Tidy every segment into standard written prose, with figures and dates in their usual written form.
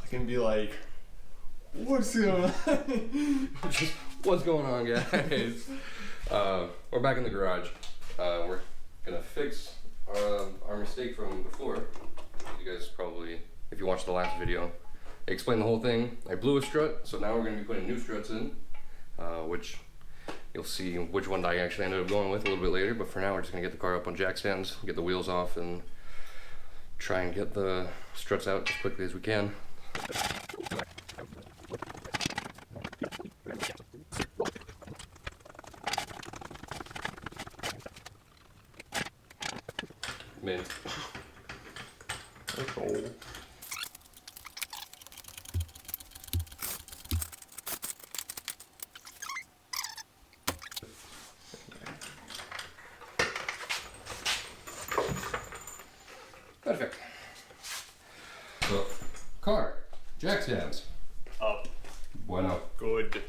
fucking be like, what's going on? Just, what's going on, guys? We're back in the garage. We're gonna fix our mistake from before. You guys probably, if you watched the last video, I explained the whole thing. I blew a strut, so now we're gonna be putting new struts in, which you'll see which one I actually ended up going with a little bit later. But for now, we're just gonna get the car up on jack stands, get the wheels off, and try and get the struts out as quickly as we can. Mint. That's old. Perfect. So, car, jack stands. Up. Bueno. Good.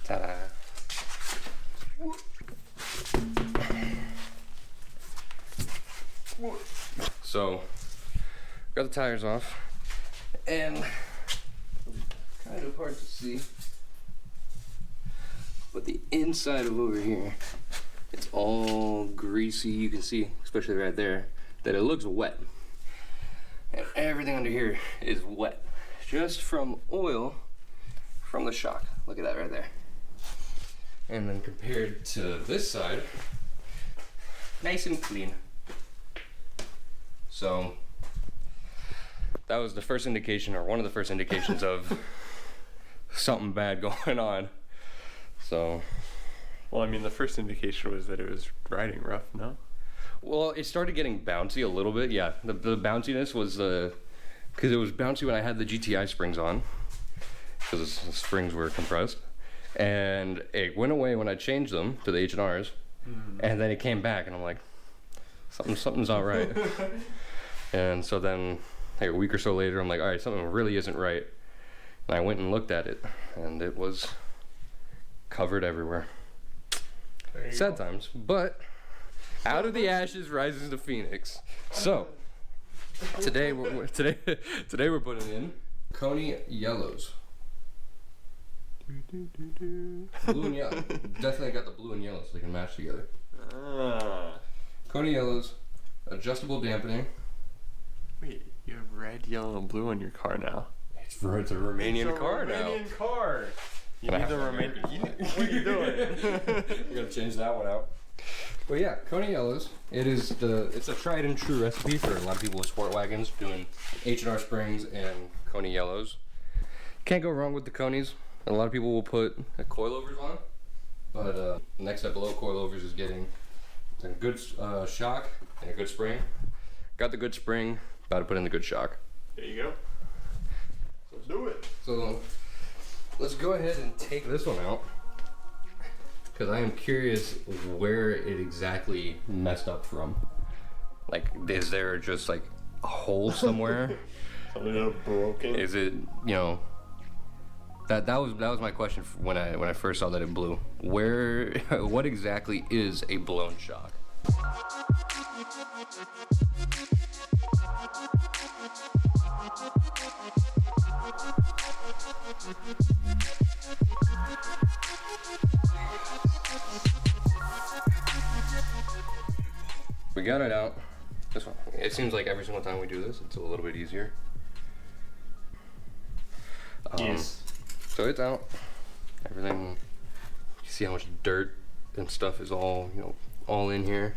Ta-da. So, got the tires off, and kind of hard to see, but the inside of over here, it's all greasy. You can see, especially right there, that it looks wet, and everything under here is wet, just from oil from the shock. Look at that right there. And then compared to this side, nice and clean. So that was the first indication, or one of the first indications of something bad going on. So, Well, I mean, the first indication was that it was riding rough, no? well, it started getting bouncy a little bit. Yeah, the bounciness was because it was bouncy when I had the GTI springs on, because the springs were compressed. And it went away when I changed them to the H&Rs, and then it came back, and I'm like, something's not right. And so then, like a week or so later, I'm like, all right, something really isn't right. And I went and looked at it, and it was covered everywhere. Sad times, but out of the ashes rises the phoenix. So today we're putting in Coney yellows. Blue and yellow. Definitely got the blue and yellow so they can match together. Coney yellows, adjustable dampening. Wait, you have red, yellow, and blue on your car now. It's a Romanian car now. Romanian car. You But I need the have to Romanian. What are you doing? We're gonna change that one out. But yeah, Coney yellows. It's a tried and true recipe for a lot of people with sport wagons doing H&R springs and Coney yellows. Can't go wrong with the Coneys. A lot of people will put coilovers on, but next step below coilovers is getting a good shock and a good spring. Got the good spring, about to put in the good shock. There you go. Let's do it. So let's go ahead and take this one out, because I am curious where it exactly messed up from. Like, is there just like a hole somewhere? Something broken. Is it, you know, that was my question when I first saw that it blew. What exactly is a blown shock? We got it out. This one. It seems like every single time we do this, it's a little bit easier. Yes. So it's out. Everything. You see how much dirt and stuff is all in here.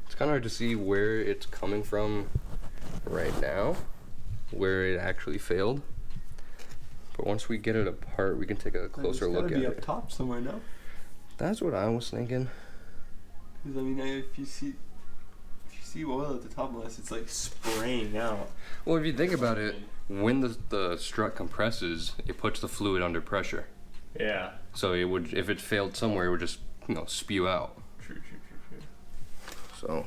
It's kind of hard to see where it's coming from right now, where it actually failed. But once we get it apart, we can take a closer look at it. It's gotta be it. up top somewhere, no? That's what I was thinking. Because I mean, if you see oil at the top, unless it's like spraying out. Well, if you think about it, when the strut compresses, it puts the fluid under pressure. Yeah. So it would, if it failed somewhere, it would just spew out. True. So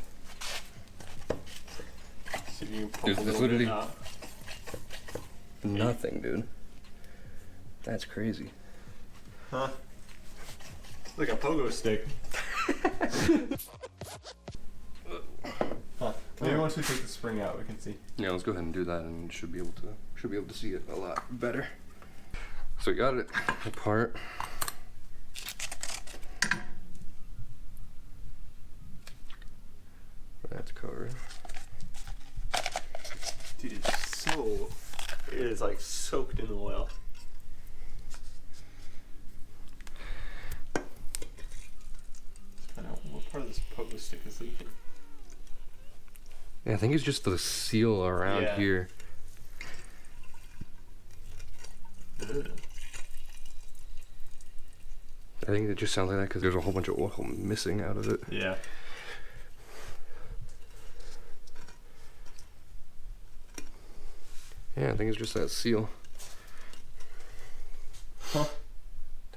So you pump There's a little literally bit out. nothing, dude. That's crazy. Huh? It's like a pogo stick. Huh. Maybe once we take the spring out, we can see. Yeah, let's go ahead and do that, and you should be able to see it a lot better. So we got it apart. That's covered. Dude, it is like soaked in oil. Let's find out what part of this pogo stick is leaking. Yeah, I think it's just the seal around here. Ugh. I think it just sounds like that because there's a whole bunch of oil missing out of it. Yeah. Yeah, I think it's just that seal. Huh.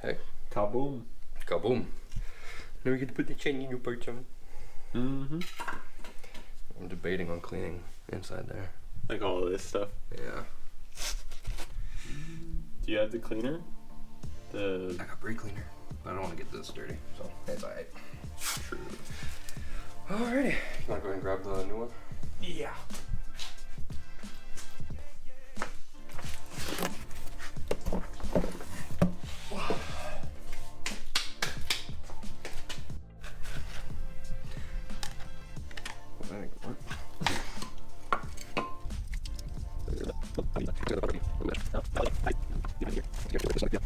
Hey. Kaboom. Kaboom. Now we get to put the shiny new parts on. Mm-hmm. I'm debating on cleaning inside there. Like all of this stuff. Yeah. Do you have the cleaner? I got brake cleaner, but I don't want to get this dirty, so it's alright. True. Alrighty. You want to go ahead and grab the new one? Yeah.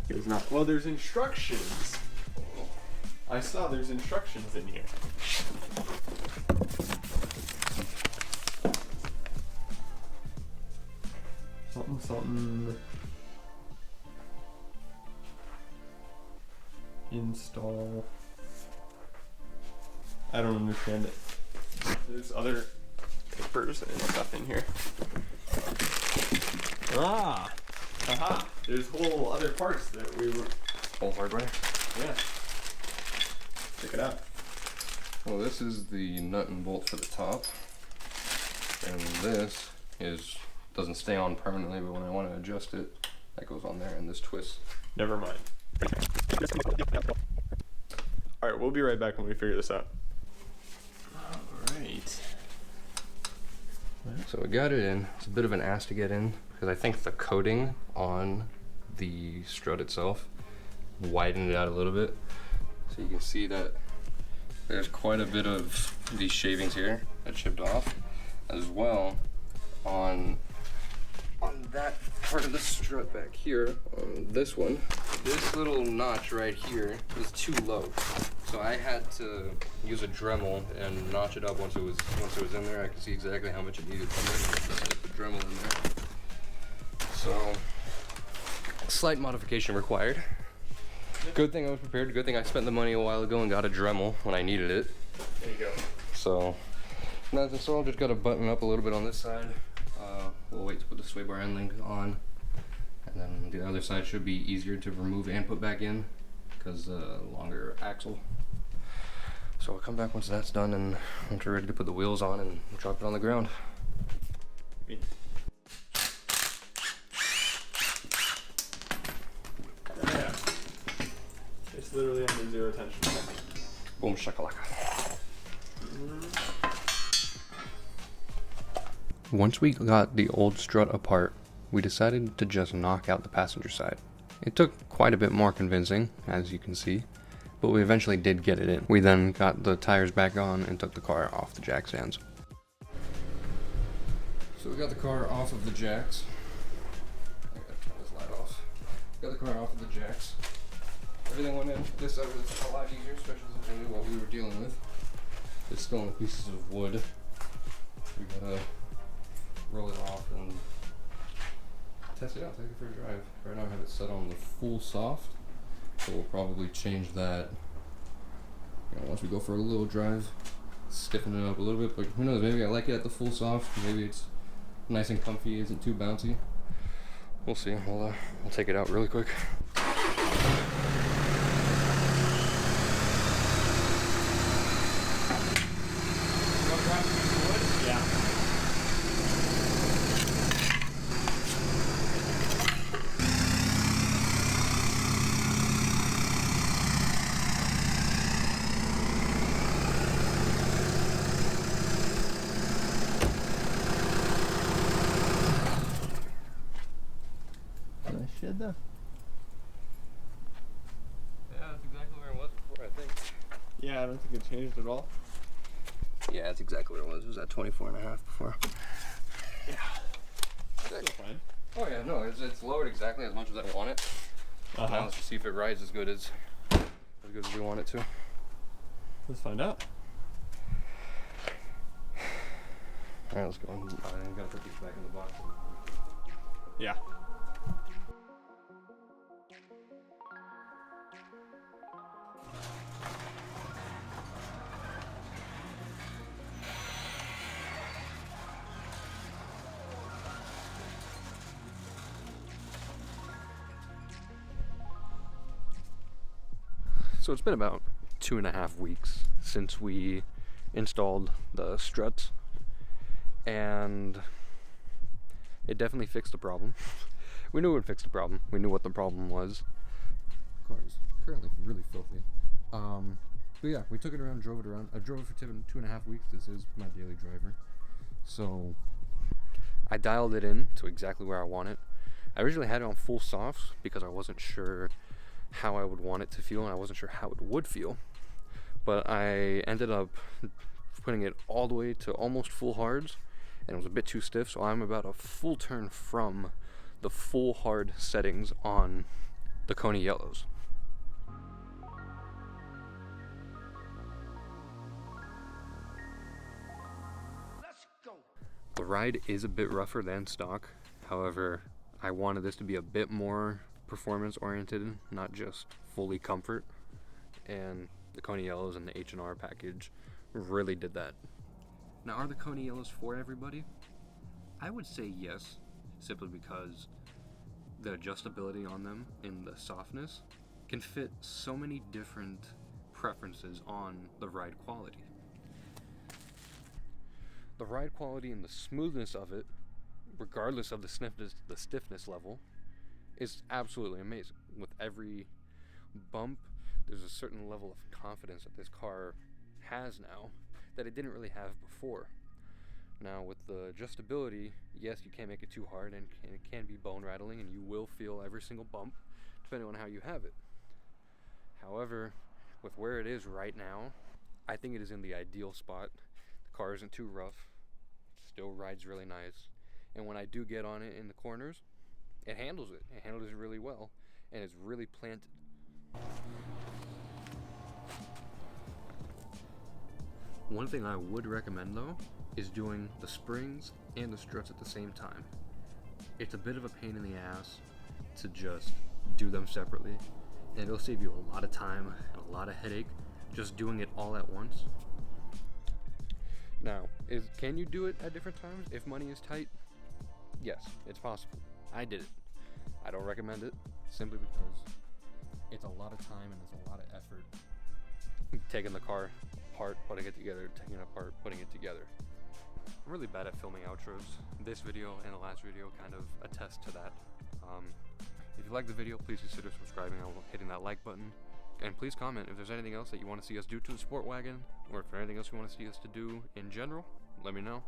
It's not. Well, there's instructions. I saw there's instructions in here. Something. Install. I don't understand it. There's other papers and stuff in here. Ah! Aha! There's whole other parts that we were. Whole hardware? Yeah. Check it out. Well, this is the nut and bolt for the top. And this doesn't stay on permanently, but when I want to adjust it, that goes on there and this twists. Never mind. Alright, we'll be right back when we figure this out. Alright. So we got it in. It's a bit of an ass to get in because I think the coating on the strut itself widened it out a little bit. So you can see that there's quite a bit of these shavings here that chipped off, as well on that part of the strut back here. On this one, this little notch right here was too low, so I had to use a Dremel and notch it up once it was in there. I could see exactly how much it needed to stick the Dremel in there. So slight modification required. Good thing I was prepared. Good thing I spent the money a while ago and got a Dremel when I needed it. There you go. So now that's all. Just got to button up a little bit on this side. We'll wait to put the sway bar end link on, and then the other side should be easier to remove and put back in because longer axle. So I'll come back once that's done and once we're ready to put the wheels on and drop it on the ground. Yeah. It's literally under zero tension. Boom shakalaka. Once we got the old strut apart, we decided to just knock out the passenger side. It took quite a bit more convincing, as you can see, but we eventually did get it in. We then got the tires back on and took the car off the jack stands. So we got the car off of the jacks. I gotta turn this light off. Got the car off of the jacks. Everything went in. This side was a lot easier, especially since we knew what we were dealing with. It's still in the pieces of wood. We gotta roll it off and test it out, take it for a drive. Right now I have it set on the full soft, so we'll probably change that, once we go for a little drive, stiffen it up a little bit, but who knows, maybe I like it at the full soft, maybe it's nice and comfy, isn't too bouncy. We'll see. We'll take it out really quick. Yeah. there. Yeah, that's exactly where it was before, I think. Yeah, I don't think it changed at all. Yeah, that's exactly what it was. It was at 24.5 before. Yeah. Still fine. Oh yeah, no, it's lowered exactly as much as I want it. Now let's just see if it rides as good as we want it to. Let's find out. Alright, let's go. I gotta put these back in the box. Yeah. So it's been about 2.5 weeks since we installed the struts, and it definitely fixed the problem. We knew it would fix the problem. We knew what the problem was. The car is currently really filthy. But yeah, we took it around, drove it around. I drove it for 2.5 weeks. This is my daily driver. So I dialed it in to exactly where I want it. I originally had it on full softs because I wasn't sure how I would want it to feel, and I wasn't sure how it would feel. But I ended up putting it all the way to almost full hards, and it was a bit too stiff, so I'm about a full turn from the full hard settings on the Coney Yellows. Let's go. The ride is a bit rougher than stock. However, I wanted this to be a bit more performance oriented, not just fully comfort, and the Coney Yellows and the H&R package really did that. Now, are the Coney Yellows for everybody? I would say yes, simply because the adjustability on them and the softness can fit so many different preferences on the ride quality. The ride quality and the smoothness of it, regardless of the stiffness level, is absolutely amazing. With every bump, there's a certain level of confidence that this car has now that it didn't really have before. Now, with the adjustability, yes, you can't make it too hard, and it can be bone rattling, and you will feel every single bump depending on how you have it. However, with where it is right now, I think it is in the ideal spot. The car isn't too rough, still rides really nice, and when I do get on it in the corners, it handles it. It handles it really well, and it's really planted. One thing I would recommend, though, is doing the springs and the struts at the same time. It's a bit of a pain in the ass to just do them separately, and it'll save you a lot of time and a lot of headache just doing it all at once. Now, can you do it at different times if money is tight? Yes, it's possible. I did it. I don't recommend it, simply because it's a lot of time and it's a lot of effort taking the car apart, putting it together, taking it apart, putting it together. I'm really bad at filming outros. This video and the last video kind of attest to that. If you like the video, please consider subscribing and hitting that like button. And please comment if there's anything else that you want to see us do to the Sportwagen, or if there's anything else you want to see us to do in general, let me know.